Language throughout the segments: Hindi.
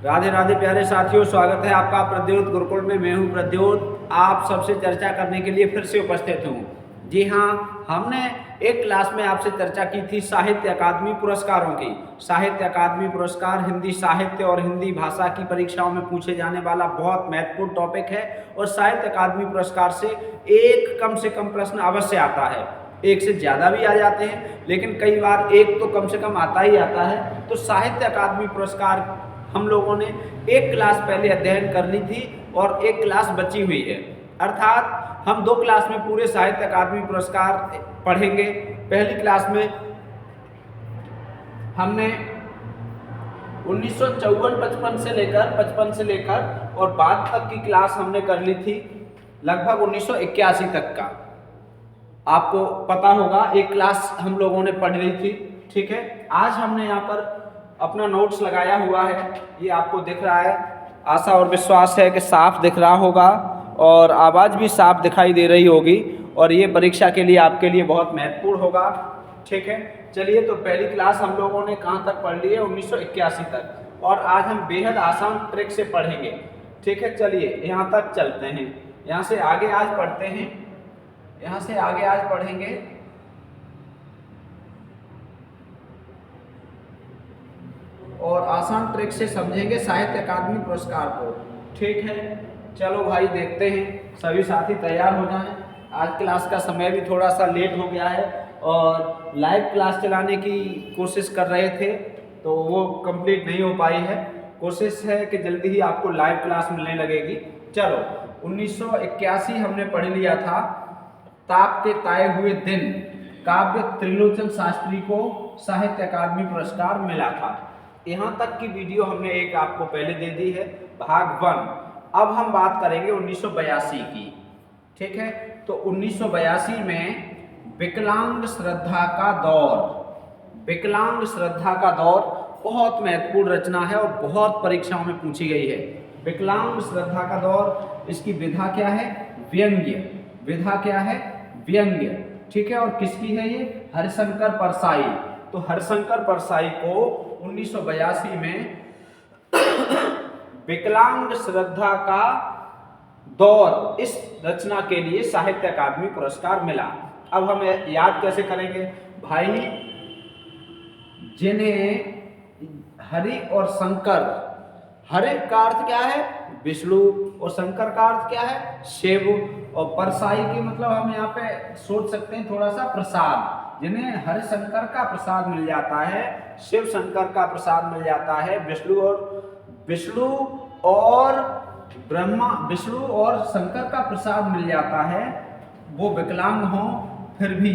राधे राधे प्यारे साथियों, स्वागत है आपका प्रद्योत गुरुकुल में। मैं हूं प्रद्योत, आप सबसे चर्चा करने के लिए फिर से उपस्थित हूं। जी हाँ, हमने एक क्लास में आपसे चर्चा की थी साहित्य अकादमी पुरस्कारों की। साहित्य अकादमी पुरस्कार हिंदी साहित्य और हिंदी भाषा की परीक्षाओं में पूछे जाने वाला बहुत महत्वपूर्ण टॉपिक है और साहित्य अकादमी पुरस्कार से एक कम से कम प्रश्न अवश्य आता है। एक से ज़्यादा भी आ जाते हैं, लेकिन कई बार एक तो कम से कम आता ही आता है। तो साहित्य अकादमी पुरस्कार हम लोगों ने एक क्लास पहले अध्ययन कर ली थी और एक क्लास बची हुई है, अर्थात हम 2 क्लास में पूरे साहित्य अकादमी पुरस्कार पढ़ेंगे। पहली क्लास में हमने 1954-55 से लेकर 55 से लेकर और बाद तक की क्लास हमने कर ली थी, लगभग 1981 तक का। आपको पता होगा एक क्लास हम लोगों ने पढ़ ली थी, ठीक है। आज हमने यहाँ पर अपना नोट्स लगाया हुआ है, ये आपको दिख रहा है। आशा और विश्वास है कि साफ दिख रहा होगा और आवाज़ भी साफ दिखाई दे रही होगी और ये परीक्षा के लिए आपके लिए बहुत महत्वपूर्ण होगा, ठीक है। चलिए, तो पहली क्लास हम लोगों ने कहाँ तक पढ़ ली है? 1981 तक, और आज हम बेहद आसान ट्रिक से पढ़ेंगे, ठीक है। चलिए यहाँ तक चलते हैं, यहाँ से आगे आज पढ़ते हैं, यहाँ से आगे आज पढ़ेंगे और आसान ट्रिक से समझेंगे साहित्य अकादमी पुरस्कार को, ठीक है। चलो भाई, देखते हैं, सभी साथी तैयार हो जाएं। आज क्लास का समय भी थोड़ा सा लेट हो गया है और लाइव क्लास चलाने की कोशिश कर रहे थे तो वो कंप्लीट नहीं हो पाई है। कोशिश है कि जल्दी ही आपको लाइव क्लास मिलने लगेगी। चलो, 1981 हमने पढ़ लिया था। ताप के ताए हुए दिन काव्य त्रिलोचन शास्त्री को साहित्य अकादमी पुरस्कार मिला था। यहाँ तक की वीडियो हमने एक आपको पहले दे दी है, भाग 1। अब हम बात करेंगे 1982 की, ठीक है। तो 1982 में विकलांग श्रद्धा का दौर, विकलांग श्रद्धा का दौर बहुत महत्वपूर्ण रचना है और बहुत परीक्षाओं में पूछी गई है। विकलांग श्रद्धा का दौर, इसकी विधा क्या है? व्यंग्य। विधा क्या है? व्यंग्य, ठीक है। और किसकी है ये? हरिशंकर परसाई। तो हरिशंकर परसाई को 1982 में विकलांग श्रद्धा का दौर इस रचना के लिए साहित्य अकादमी पुरस्कार मिला। अब हम याद कैसे करेंगे भाई? जिन्हें हरि और शंकर, हरि का अर्थ क्या है? विष्णु, और शंकर का अर्थ क्या है? शिव, और परसाई की मतलब हम यहाँ पे सोच सकते हैं थोड़ा सा प्रसाद। जिन्हें हरिशंकर का प्रसाद मिल जाता है, शिव शंकर का प्रसाद मिल जाता है, विष्णु और ब्रह्मा, विष्णु और शंकर का प्रसाद मिल जाता है, वो विकलांग हो फिर भी,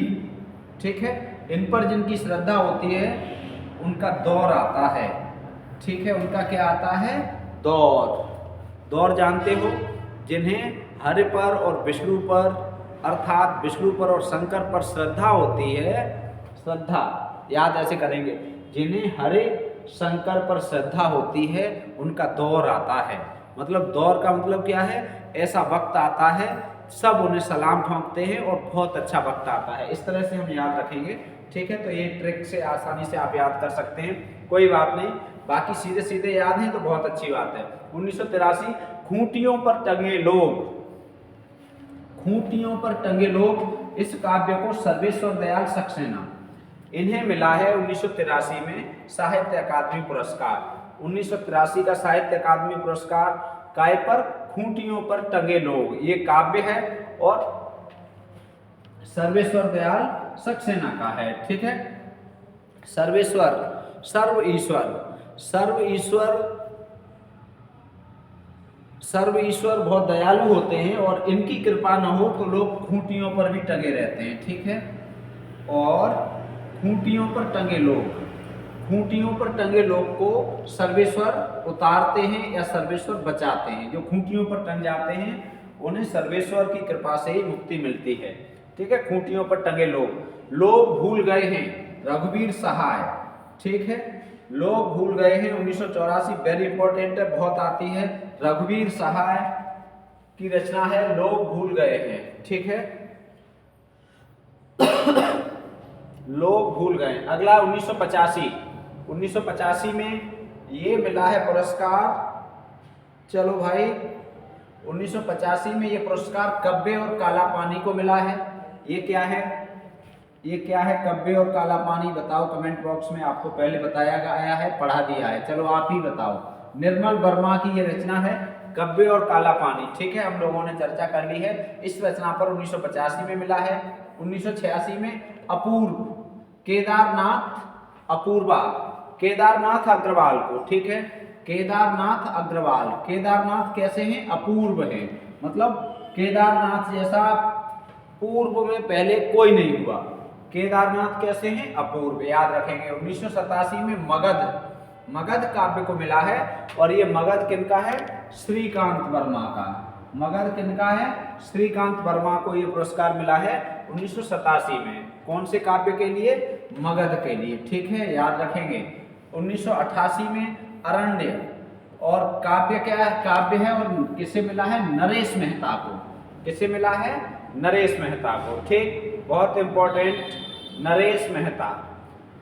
ठीक है। इन पर जिनकी श्रद्धा होती है उनका दौर आता है, ठीक है। उनका क्या आता है? दौर। दौर जानते हो? जिन्हें हरि पर और विष्णु पर, अर्थात विष्णु पर और शंकर पर श्रद्धा होती है। श्रद्धा याद ऐसे करेंगे, जिन्हें हरि शंकर पर श्रद्धा होती है उनका दौर आता है। मतलब दौर का मतलब क्या है? ऐसा वक्त आता है सब उन्हें सलाम ठोंकते हैं और बहुत अच्छा वक्त आता है। इस तरह से हम याद रखेंगे, ठीक है। तो ये ट्रिक से आसानी से आप याद कर सकते हैं, कोई बात नहीं। बाकी सीधे सीधे याद है तो बहुत अच्छी बात है। 1983 खूंटियों पर टंगे लोग, खूंटियों पर टंगे लोग, इस काव्य को सर्वेश्वर दयाल सक्सेना, इन्हें मिला है 1983 में साहित्य अकादमी पुरस्कार। 1983 का साहित्य अकादमी पुरस्कार काय पर? खूंटियों पर टंगे लोग, ये काव्य है और सर्वेश्वर दयाल सक्सेना का है, ठीक है। सर्वेश्वर, सर्व ईश्वर, सर्व ईश्वर, सर्व ईश्वर बहुत दयालु होते हैं और इनकी कृपा न हो तो लोग खूंटियों पर भी टंगे रहते हैं, ठीक है। और खूंटियों पर टंगे लोग, खूंटियों पर टंगे लोग को सर्वेश्वर उतारते हैं या सर्वेश्वर बचाते हैं। जो खूंटियों पर टंग जाते हैं उन्हें सर्वेश्वर की कृपा से ही मुक्ति मिलती है, ठीक है। खूंटियों पर टंगे लोग, लोग भूल गए हैं, रघुवीर सहाय, ठीक है। लोग भूल गए हैं 1984, वेरी इंपॉर्टेंट है, बहुत आती है। रघुवीर सहाय की रचना है लोग भूल गए हैं, ठीक है। लोग भूल गए। अगला 1985 में ये मिला है पुरस्कार। चलो भाई 1985 में ये पुरस्कार कब्बे और काला पानी को मिला है। ये क्या है, ये क्या है कब्बे और काला पानी, बताओ कमेंट बॉक्स में। आपको पहले बताया गया है, पढ़ा दिया है, चलो आप ही बताओ। निर्मल वर्मा की ये रचना है कब्बे और काला पानी, ठीक है, हम लोगों ने चर्चा कर ली है। इस रचना पर 1985 में मिला है। 1986 में अपूर्व केदारनाथ अपूर्वा केदारनाथ अग्रवाल को, ठीक है, केदारनाथ अग्रवाल। केदारनाथ कैसे हैं, अपूर्व हैं, मतलब केदारनाथ जैसा पूर्व में पहले कोई नहीं हुआ। केदारनाथ कैसे हैं, अपूर्व, याद रखेंगे। 1987 में मगध काव्य को मिला है, और ये मगध किनका है, श्रीकांत वर्मा का। मगध किनका है, श्रीकांत वर्मा को ये पुरस्कार मिला है 1987 में। कौन से काव्य के लिए, मगध के लिए, ठीक है, याद रखेंगे। 1988 में अरण्य, और काव्य क्या है, काव्य है, और किसे मिला है, नरेश मेहता को। किसे मिला है, नरेश मेहता को, ठीक, बहुत इंपॉर्टेंट, नरेश मेहता।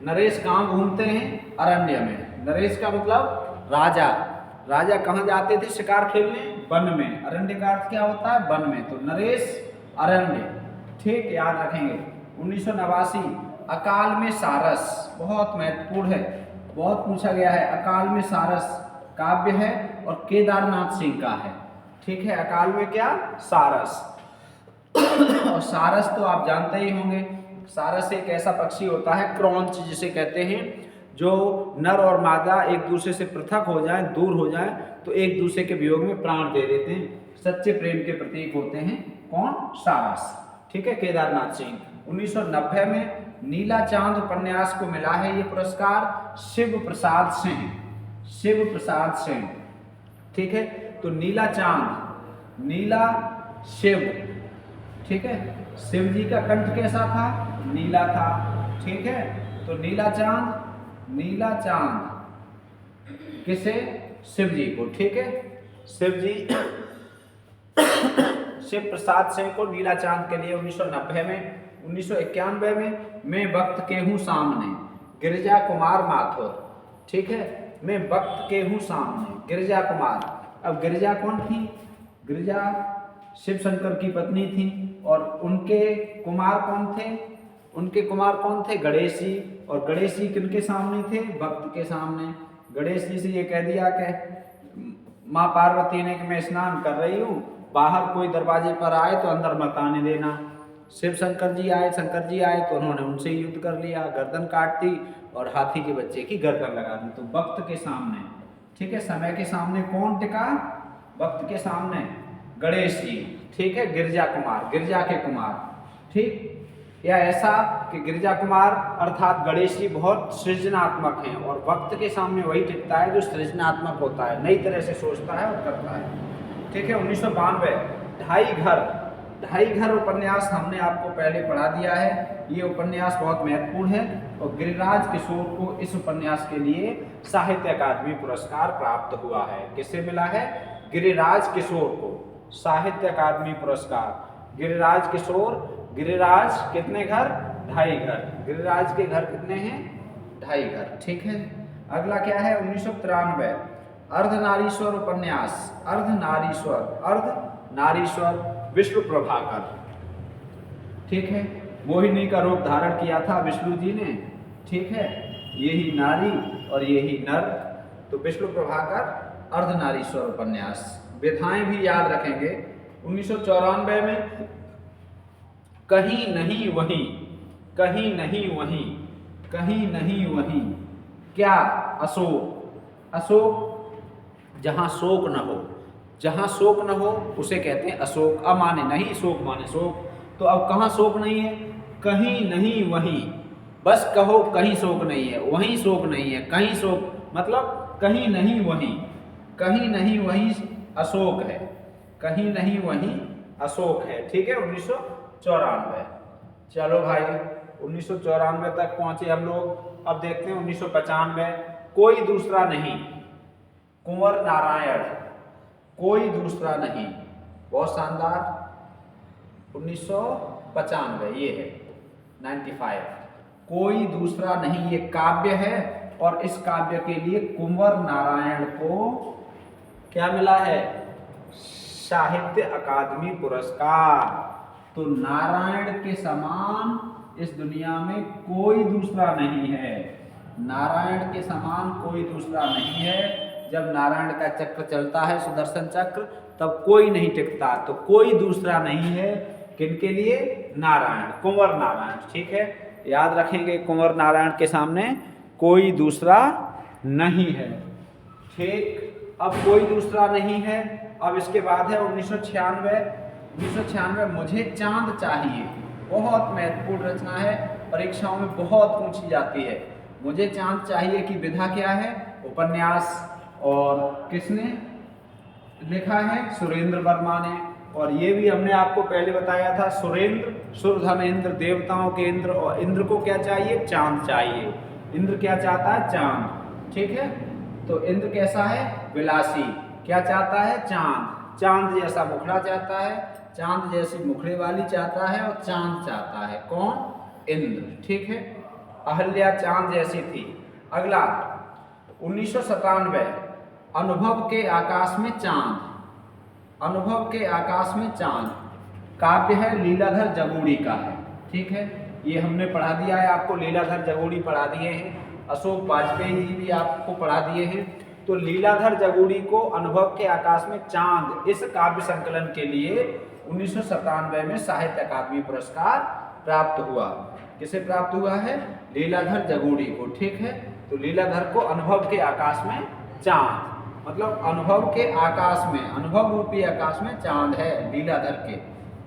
नरेश कहाँ घूमते हैं, अरण्य में। नरेश का मतलब राजा, राजा कहाँ जाते थे शिकार खेलने, वन में। अरण्य का अर्थ क्या होता है, वन में, तो नरेश अरण्य, ठीक, याद रखेंगे। 1989 अकाल में सारस, बहुत महत्वपूर्ण है, बहुत पूछा गया है। अकाल में सारस काव्य है और केदारनाथ सिंह का है, ठीक है। अकाल में क्या, सारस। और सारस तो आप जानते ही होंगे, सारस एक ऐसा पक्षी होता है, क्रॉन्च जिसे कहते हैं, जो नर और मादा एक दूसरे से पृथक हो जाएं, दूर हो जाएं, तो एक दूसरे के वियोग में प्राण दे देते हैं, सच्चे प्रेम के प्रतीक होते हैं। कौन, सारस, ठीक है, केदारनाथ सिंह। 1990 में नीला चांद उपन्यास को मिला है ये पुरस्कार शिव प्रसाद सिंह, शिव प्रसाद सिंह, ठीक है। तो नीला चांद, नीला शिव, ठीक है, शिव जी का कंठ कैसा था, नीला था, ठीक है। तो नीला चांद, नीला चांद किसे, शिव जी को, ठीक है, शिव जी शिव प्रसाद सिंह को नीला चांद के लिए 1990 में। 1991 में मैं वक्त के हूँ सामने, गिरिजा कुमार माथुर, ठीक है, मैं वक्त के हूँ सामने, गिरिजा कुमार। अब गिरिजा कौन थी, गिरिजा शिव शंकर की पत्नी थी, और उनके कुमार कौन थे, उनके कुमार कौन थे, गणेश जी। और गणेश जी किनके सामने थे, भक्त के सामने। गणेश जी से ये कह दिया कि माँ पार्वती ने कि मैं स्नान कर रही हूँ, बाहर कोई दरवाजे पर आए तो अंदर मत आने देना। शिव शंकर जी आए, शंकर जी आए तो उन्होंने उनसे युद्ध कर लिया, गर्दन काट दी और हाथी के बच्चे की गर्दन लगा दी। तो वक्त के सामने, ठीक है, समय के सामने कौन टिका, वक्त के सामने गणेश जी, ठीक है, गिरिजा कुमार, गिरिजा के कुमार, ठीक। या ऐसा कि गिरिजा कुमार अर्थात गणेश जी बहुत सृजनात्मक हैं, और वक्त के सामने वही टिकता है जो सृजनात्मक होता है, नई तरह से सोचता है और करता है, ठीक है। 1992 ढाई घर उपन्यास हमने आपको पहले पढ़ा दिया है। ये उपन्यास बहुत महत्वपूर्ण है, और गिरिराज किशोर को इस उपन्यास के लिए साहित्य अकादमी पुरस्कार प्राप्त हुआ है। किससे मिला है, गिरिराज किशोर को साहित्य अकादमी पुरस्कार। गिरिराज किशोर, गिरिराज कितने घर, ढाई घर, गिरिराज के घर कितने हैं, ढाई घर, ठीक है। अगला क्या है, 1993 अर्धनारीश्वर उपन्यास, अर्धनारीश्वर विष्णु प्रभाकर, ठीक है। मोहिनी का रूप धारण किया था विष्णु जी ने, ठीक है, यही नारी और यही नर, तो विष्णु प्रभाकर अर्धनारीश्वर उपन्यास। विधाएं भी याद रखेंगे। 1994 में कहीं नहीं वहीं, कहीं नहीं वहीं, कहीं नहीं वहीं, क्या, अशोक। अशोक जहाँ शोक न हो, जहाँ शोक न हो उसे कहते हैं अशोक। अब माने नहीं, शोक माने शोक, तो अब कहाँ शोक नहीं है, कहीं नहीं वहीं, बस कहो कहीं शोक नहीं है, वहीं शोक नहीं है, कहीं शोक मतलब कहीं नहीं वहीं, कहीं नहीं वहीं अशोक है, कहीं नहीं वहीं अशोक है, ठीक है। 1994, चलो भाई 1994 तक पहुंचे हम लोग। अब देखते हैं 1995, कोई दूसरा नहीं, कुंवर नारायण, कोई दूसरा नहीं, बहुत शानदार। 1995 ये है 95, कोई दूसरा नहीं, ये काव्य है और इस काव्य के लिए कुंवर नारायण को क्या मिला है? साहित्य अकादमी पुरस्कार। तो नारायण के समान इस दुनिया में कोई दूसरा नहीं है। नारायण के समान कोई दूसरा नहीं है। जब नारायण का चक्र चलता है, सुदर्शन चक्र, तब कोई नहीं टिकता। तो कोई दूसरा नहीं है किनके लिए? नारायण, कुंवर नारायण। ठीक है, याद रखेंगे, कुंवर नारायण के सामने कोई दूसरा नहीं है। ठीक, अब कोई दूसरा नहीं है। अब इसके बाद है 1996 मुझे चांद चाहिए। बहुत महत्वपूर्ण रचना है, परीक्षाओं में बहुत पूछी जाती है। मुझे चांद चाहिए की विधा क्या है? उपन्यास। और किसने लिखा है? सुरेंद्र वर्मा ने। और ये भी हमने आपको पहले बताया था, सुरेंद्र सुरधन इंद्र, देवताओं के इंद्र, और इंद्र को क्या चाहिए? चांद चाहिए। इंद्र क्या चाहता है? चांद। ठीक है, तो इंद्र कैसा है? विलासी। क्या चाहता है? चांद। चांद जैसा मुखड़ा चाहता है, चांद जैसी मुखड़े वाली चाहता है, और चांद चाहता है कौन? इंद्र। ठीक है, अहल्या चांद जैसी थी। अगला 1997 अनुभव के आकाश में चांद। अनुभव के आकाश में चांद काव्य है, लीलाधर जगूड़ी का है। ठीक है, ये हमने पढ़ा दिया है आपको, लीलाधर जगूड़ी पढ़ा दिए हैं, अशोक वाजपेयी जी भी आपको पढ़ा दिए हैं। तो लीलाधर जगूड़ी को अनुभव के आकाश में चांद इस काव्य संकलन के लिए 1997 में साहित्य अकादमी पुरस्कार प्राप्त हुआ। किसे प्राप्त हुआ है? लीलाधर जगूड़ी को। ठीक है, तो लीलाधर को अनुभव के आकाश में चांद, मतलब अनुभव के आकाश में, अनुभव रूपी आकाश में चांद है लीलाधर के।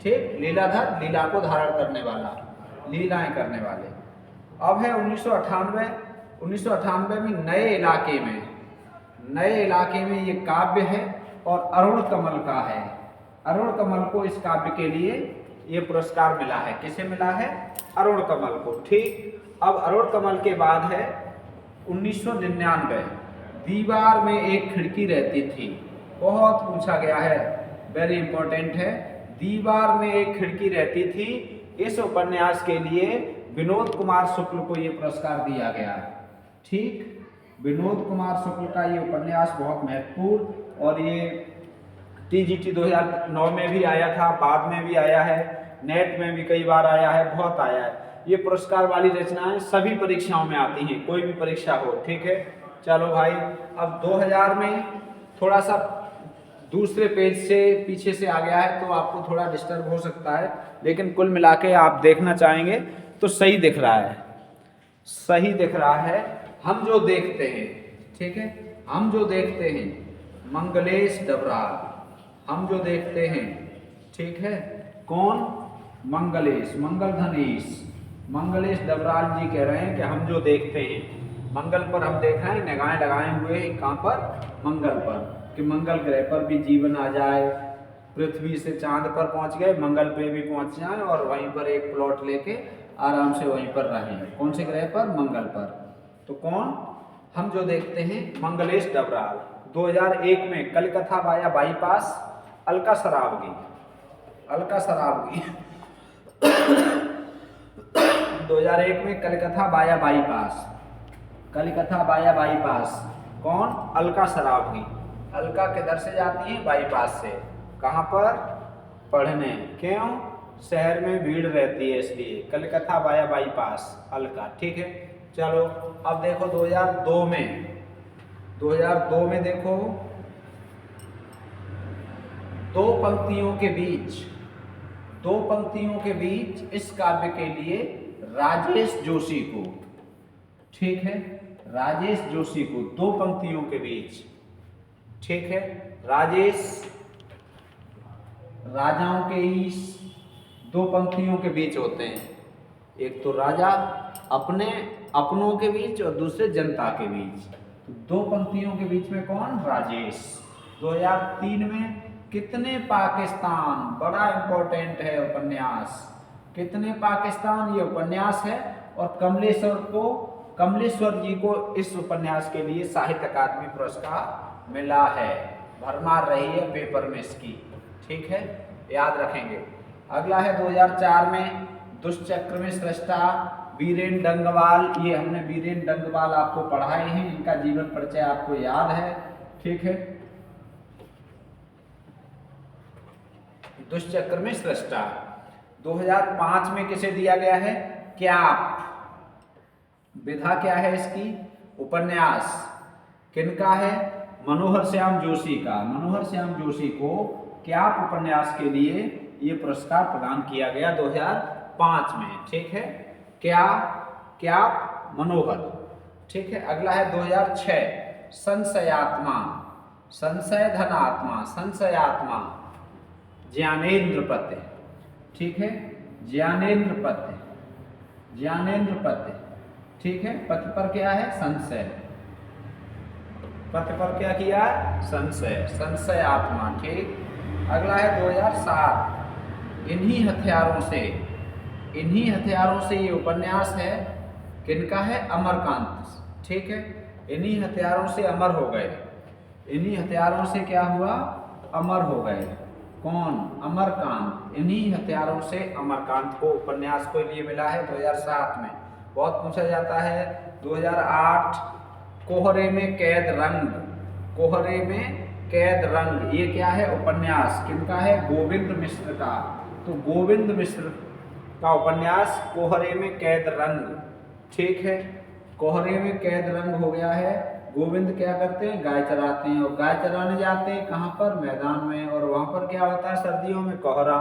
ठीक, लीलाधर लीला को धारण करने वाला, लीलाएं करने वाले। अब है 1998 में नए इलाके में ये काव्य है, और अरुण कमल का है। अरुण कमल को इस काव्य के लिए ये पुरस्कार मिला है। किसे मिला है? अरुण कमल को। ठीक, अब अरुण कमल के बाद है 1999 दीवार में एक खिड़की रहती थी। बहुत पूछा गया है, वेरी इंपॉर्टेंट है। दीवार में एक खिड़की रहती थी, इस उपन्यास के लिए विनोद कुमार शुक्ल को ये पुरस्कार दिया गया। ठीक, विनोद कुमार शुक्ल का ये उपन्यास बहुत महत्वपूर्ण, और ये TGT 2009 में भी आया था, बाद में भी आया है, नेट में भी कई बार आया है, बहुत आया है। ये पुरस्कार वाली रचनाएं सभी परीक्षाओं में आती हैं, कोई भी परीक्षा हो। ठीक है, चलो भाई, अब 2000 में थोड़ा सा दूसरे पेज से पीछे से आ गया है, तो आपको थोड़ा डिस्टर्ब हो सकता है, लेकिन कुल मिला के आप देखना चाहेंगे तो सही दिख रहा है, सही दिख रहा है। हम जो देखते हैं, ठीक है, हम जो देखते हैं, मंगलेश डबराल, हम जो देखते हैं, ठीक है, कौन? मंगलेश, मंगल धनेश, मंगलेश डबराल जी कह रहे हैं कि हम जो देखते हैं, मंगल पर हम देख रहे हैं, निगाहें लगाए हुए हैं कहाँ पर? मंगल पर, कि मंगल ग्रह पर भी जीवन आ जाए, पृथ्वी से चांद पर पहुंच गए, मंगल पे भी पहुंच जाए, और वहीं पर एक प्लॉट लेके आराम से वहीं पर रहें। कौन से ग्रह पर? मंगल पर। तो कौन? हम जो देखते हैं, मंगलेश डबराल। 2001 में कलकत्ता वाया बाईपास, अलका सरावगी, अलका सरावगी 2001 में Calcutta via bypass, Calcutta via bypass, कौन? अलका सरावगी। अलका किधर से जाती है? बाईपास से। कहाँ पर? पढ़ने। क्यों? शहर में भीड़ रहती है इसलिए। Calcutta via bypass, Alka. ठीक है, चलो अब देखो 2002 में देखो, दो पंक्तियों के बीच इस काव्य के लिए राजेश जोशी को, ठीक है, राजेश जोशी को, दो पंक्तियों के बीच, ठीक है, राजेश, राजाओं के ईश दो पंक्तियों के बीच होते हैं, एक तो राजा अपनों के बीच और दूसरे जनता के बीच। तो दो पंक्तियों के बीच में कौन? राजेश। 2003 में कितने पाकिस्तान, बड़ा इंपॉर्टेंट है उपन्यास, कितने पाकिस्तान ये उपन्यास है, और कमलेश्वर जी को इस उपन्यास के लिए साहित्य अकादमी पुरस्कार मिला है। भरमार रही है पेपर में इसकी, ठीक है, याद रखेंगे। अगला है 2004 में दुष्चक्र में सृष्टा बीरेन डंगवाल, ये हमने बीरेन डंगवाल आपको पढ़ाए हैं, इनका जीवन परिचय आपको याद है, ठीक है। दुष्चक्र में सृष्टा 2005 में किसे दिया गया है? क्याप। विधा क्या है इसकी? उपन्यास। किनका है? मनोहर श्याम जोशी का। मनोहर श्याम जोशी को क्याप उपन्यास के लिए ये पुरस्कार प्रदान किया गया 2005 में, ठीक है। क्याप मनोहर, ठीक है। अगला है 2006 संशयात्मा, संशय धन आत्मा, संशयात्मा ज्ञानेन्द्र पत्य, ठीक है। ज्ञानेन्द्र पत्य, ज्ञानेन्द्र पत्य, ठीक है। पथ पर क्या है? संशय। पथ पर क्या किया? संशय, संशय आत्मा, ठीक। अगला है 2007 इन्हीं हथियारों से, इन्हीं हथियारों से ये उपन्यास है, किनका है? अमरकांत, ठीक है। इन्हीं हथियारों से अमर हो गए, इन्हीं हथियारों से क्या हुआ? अमर हो गए। कौन? अमरकांत। इन्हीं हथियारों से अमरकांत को उपन्यास के लिए मिला है 2007 में। बहुत पूछा जाता है। 2008 कोहरे में कैद रंग, कोहरे में कैद रंग, ये क्या है? उपन्यास। किनका है? गोविंद मिश्र का। तो गोविंद मिश्र का उपन्यास कोहरे में कैद रंग, ठीक है। कोहरे में कैद रंग हो गया है। गोविंद क्या करते हैं? गाय चराते हैं, और गाय चराने जाते हैं कहाँ पर? मैदान में, और वहाँ पर क्या होता है? सर्दियों में कोहरा,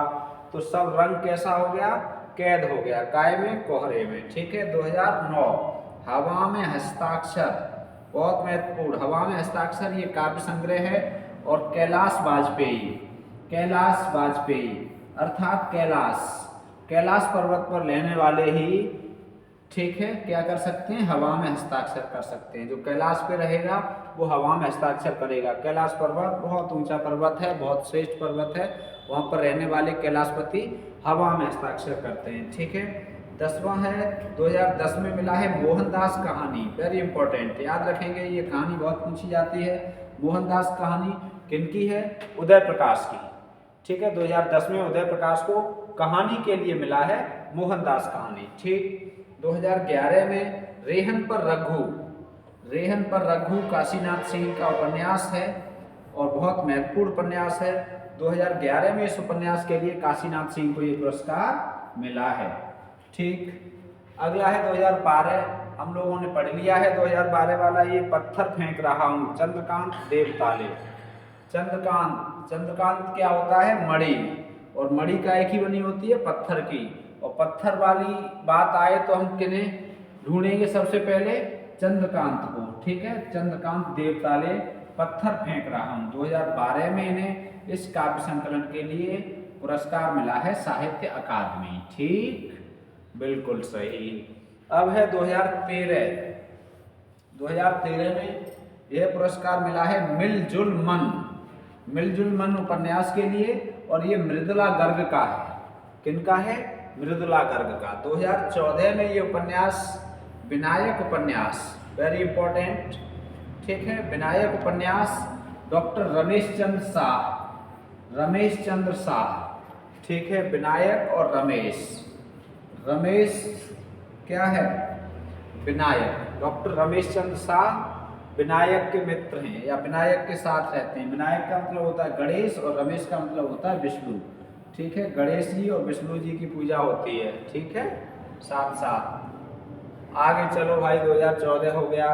तो सब रंग कैसा हो गया? कैद हो गया, काय में? कोहरे में, ठीक है। 2009 हवा में हस्ताक्षर, बहुत महत्वपूर्ण। हवा में हस्ताक्षर ये काव्य संग्रह है, और कैलाश वाजपेयी, कैलाश वाजपेयी अर्थात कैलाश, कैलाश पर्वत पर रहने वाले ही, ठीक है, क्या कर सकते हैं? हवा में हस्ताक्षर कर सकते हैं। जो कैलाश पे रहेगा वो हवा में हस्ताक्षर करेगा। कैलाश पर्वत बहुत ऊंचा पर्वत है, बहुत श्रेष्ठ पर्वत है, वहाँ पर रहने वाले कैलाशपति हवा में हस्ताक्षर करते हैं, ठीक है। 10वां है 2010 में मिला है मोहनदास कहानी, वेरी इंपॉर्टेंट, याद रखेंगे, ये कहानी बहुत पूछी जाती है। मोहनदास कहानी किनकी है? उदय प्रकाश की, ठीक है। 2010 में उदय प्रकाश को कहानी के लिए मिला है मोहनदास कहानी, ठीक। 2011 में रेहन पर रघु, रेहन पर रघु काशीनाथ सिंह का उपन्यास है, और बहुत महत्वपूर्ण उपन्यास है। 2011 में इस उपन्यास के लिए काशीनाथ सिंह को ये पुरस्कार मिला है, ठीक। अगला है 2012, हम लोगों ने पढ़ लिया है 2012 वाला, ये पत्थर फेंक रहा हूँ, चंद्रकांत देवताले। चंद्रकांत, चंद्रकांत क्या होता है? मणि, और मणि का एक ही बनी होती है? पत्थर की। और पत्थर वाली बात आए तो हम किन्हें ढूंढेंगे? सबसे पहले चंद्रकांत को, ठीक है। चंद्रकांत देवताले पत्थर फेंक रहा हूँ, 2012 में इन्हें इस काव्य संकलन के लिए पुरस्कार मिला है साहित्य अकादमी, ठीक, बिल्कुल सही। अब है 2013, 2013 में यह पुरस्कार मिला है मिलजुल मन, मिलजुल मन उपन्यास के लिए, और ये मृदुला गर्ग का है। किनका है? मृदुला गर्ग का। 2014 में ये उपन्यास विनायक उपन्यास, वेरी इंपॉर्टेंट, ठीक है। विनायक उपन्यास डॉक्टर रमेश चंद्र शाह, रमेश चंद्र शाह, ठीक है। विनायक और रमेश, रमेश क्या है? विनायक। डॉक्टर रमेश चंद्र शाह विनायक के मित्र हैं, या विनायक के साथ रहते हैं। विनायक का मतलब होता है गणेश, और रमेश का मतलब होता है विष्णु, ठीक है। गणेश जी और विष्णु जी की पूजा होती है, ठीक है, साथ साथ। आगे चलो भाई, 2014 हो गया।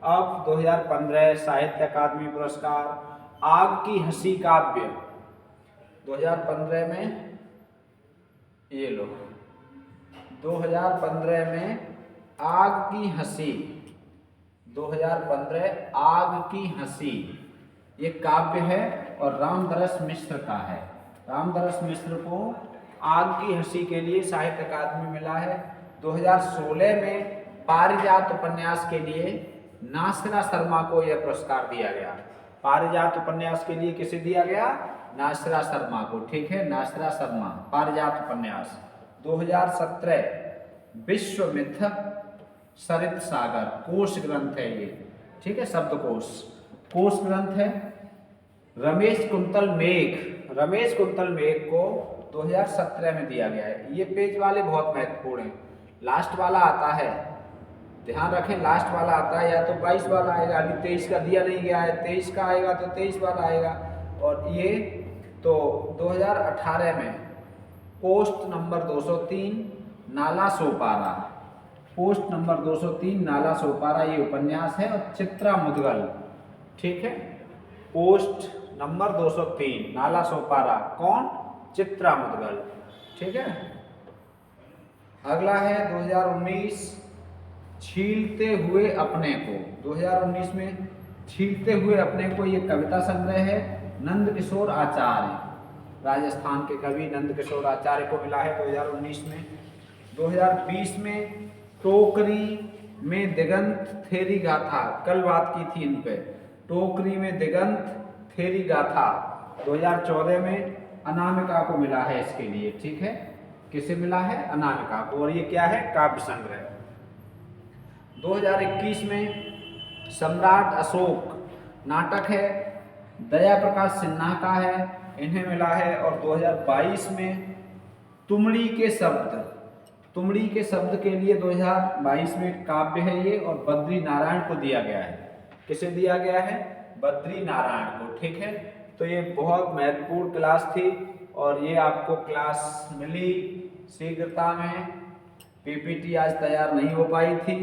अब 2015 साहित्य अकादमी पुरस्कार आग की हंसी काव्य, 2015 में ये लो, 2015 में आग की हंसी, 2015 आग की हंसी, ये काव्य है, और रामदरस मिश्र का है। रामदरस मिश्र को आग की हंसी के लिए साहित्य अकादमी मिला है। 2016 में पारिजात उपन्यास के लिए नासिरा शर्मा को यह पुरस्कार दिया गया। पारिजात उपन्यास के लिए किसे दिया गया? नासिरा शर्मा को, ठीक है, नासिरा शर्मा, पारिजात उपन्यास। 2017 विश्वमिथक सरित सागर, कोश ग्रंथ है ये, ठीक है, शब्दकोश, कोश ग्रंथ है। रमेश कुंतल मेघ, रमेश कुंतल मेघ को 2017 में दिया गया है। ये पेज वाले बहुत महत्वपूर्ण हैं। लास्ट वाला आता है, ध्यान रखें, लास्ट वाला आता है, या तो 22 वाला आएगा, अभी 23 का दिया नहीं गया है, 23 का आएगा तो 23 वाला आएगा। और ये तो 2018 में post number 203 Nala Sopara, post number 203 Nala Sopara ये उपन्यास है, और चित्रा मुदगल, ठीक है, पोस्ट नंबर 203 नाला सोपारा, कौन? चित्रा मुदगल, ठीक है। अगला है 2019 छीलते हुए अपने को। 2019 में छीलते हुए अपने को ये कविता संग्रह है, नंद किशोर आचार्य, राजस्थान के कवि नंद किशोर आचार्य को मिला है 2019 में। 2020 में टोकरी में दिगंत थेरी गाथा, कल बात की थी इन पे, टोकरी में दिगंत थेरी गाथा 2014 में अनामिका को मिला है इसके लिए, ठीक है, किसे मिला है? अनामिका को। और ये क्या है? काव्य संग्रह। 2021 में सम्राट अशोक नाटक है, दया प्रकाश सिन्हा का है, इन्हें मिला है। और 2022 में तुमड़ी के शब्द, तुमड़ी के शब्द के लिए 2022 में काव्य है ये, और बद्री नारायण को दिया गया है। किसे दिया गया है? बद्री नारायण को, ठीक है। तो ये बहुत महत्वपूर्ण क्लास थी, और ये आपको क्लास मिली शीघ्रता में, पीपीटी आज तैयार नहीं हो पाई थी,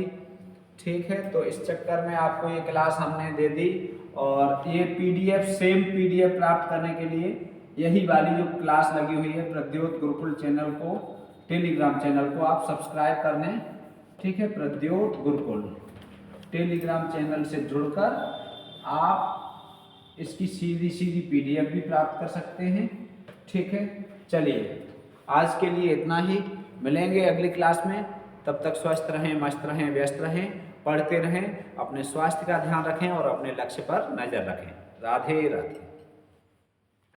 ठीक है। तो इस चक्कर में आपको ये क्लास हमने दे दी, और ये पीडीएफ, सेम पीडीएफ प्राप्त करने के लिए यही वाली जो क्लास लगी हुई है प्रद्योत गुरुकुल चैनल को, टेलीग्राम चैनल को आप सब्सक्राइब कर लें, ठीक है। प्रद्योत गुरुकुल टेलीग्राम चैनल से जुड़कर आप इसकी सीधी पीडीएफ भी प्राप्त कर सकते हैं, ठीक है। चलिए आज के लिए इतना ही, मिलेंगे अगली क्लास में, तब तक स्वस्थ रहें, मस्त रहें, व्यस्त रहें, पढ़ते रहें, अपने स्वास्थ्य का ध्यान रखें और अपने लक्ष्य पर नज़र रखें। राधे राधे।